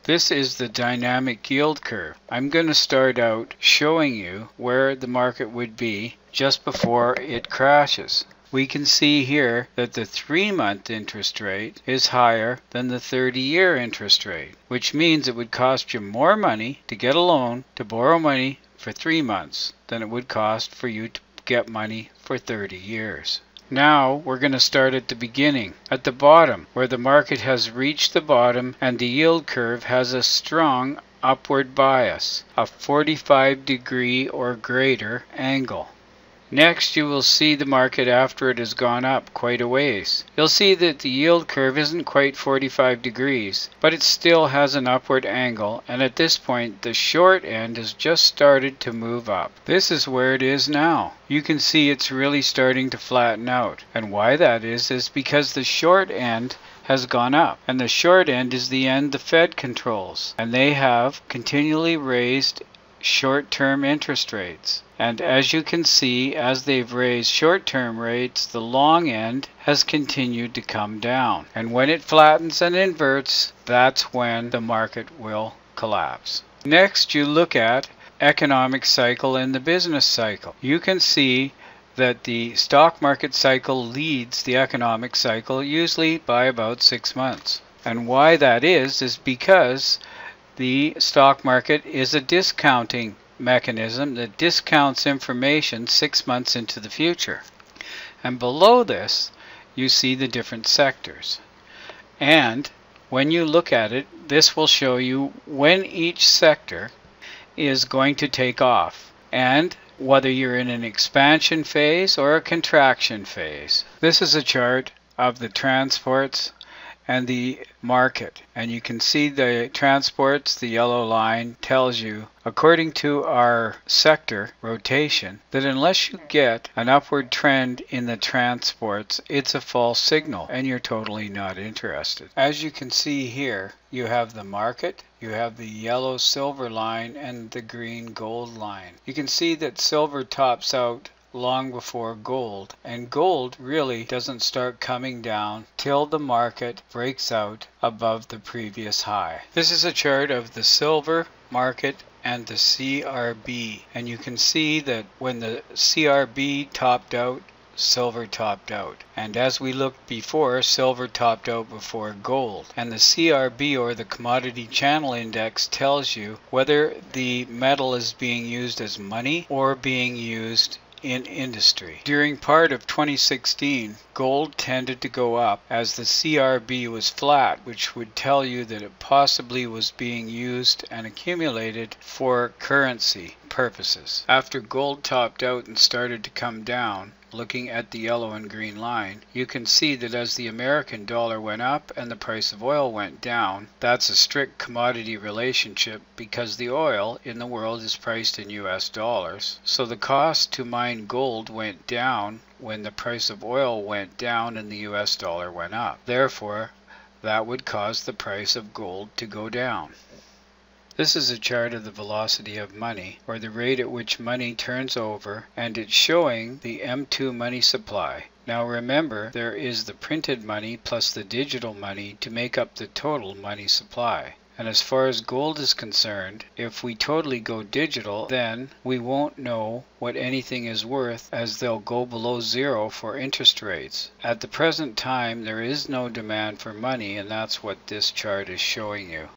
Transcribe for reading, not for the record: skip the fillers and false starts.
This is the dynamic yield curve. I'm going to start out showing you where the market would be just before it crashes. We can see here that the 3-month interest rate is higher than the 30-year interest rate, which means it would cost you more money to get a loan to borrow money for 3 months than it would cost for you to get money for 30 years. Now we're going to start at the beginning, at the bottom, where the market has reached the bottom and the yield curve has a strong upward bias, a 45-degree or greater angle. Next, you will see the market after it has gone up quite a ways. You'll see that the yield curve isn't quite 45 degrees, but it still has an upward angle, and at this point the short end has just started to move up. This is where it is now. You can see it's really starting to flatten out, and why that is because the short end has gone up, and the short end is the end the Fed controls, and they have continually raised short-term interest rates. And as you can see, as they've raised short-term rates, the long end has continued to come down. And when it flattens and inverts, that's when the market will collapse. Next, you look at economic cycle and the business cycle. You can see that the stock market cycle leads the economic cycle usually by about 6 months. And why that is because the stock market is a discounting mechanism that discounts information 6 months into the future. And below this, you see the different sectors. And when you look at it, this will show you when each sector is going to take off, and whether you're in an expansion phase or a contraction phase. This is a chart of the transports and the market, and you can see the transports, the yellow line tells you, according to our sector rotation, that unless you get an upward trend in the transports, it's a false signal and you're totally not interested. As you can see here, you have the market, you have the yellow silver line and the green gold line. You can see that silver tops out long before gold, and gold really doesn't start coming down till the market breaks out above the previous high. This is a chart of the silver market and the CRB, and you can see that when the CRB topped out, silver topped out. And as we looked before, silver topped out before gold. And the CRB, or the Commodity Channel Index, tells you whether the metal is being used as money or being used in industry. During part of 2016, gold tended to go up as the CRB was flat, which would tell you that it possibly was being used and accumulated for currency purposes. After gold topped out and started to come down, looking at the yellow and green line, you can see that as the American dollar went up and the price of oil went down, that's a strict commodity relationship because the oil in the world is priced in US dollars. So the cost to mine gold went down when the price of oil went down and the US dollar went up. Therefore, that would cause the price of gold to go down. This is a chart of the velocity of money, or the rate at which money turns over, and it's showing the M2 money supply. Now remember, there is the printed money plus the digital money to make up the total money supply. And as far as gold is concerned, if we totally go digital, then we won't know what anything is worth, as they'll go below zero for interest rates. At the present time, there is no demand for money, and that's what this chart is showing you.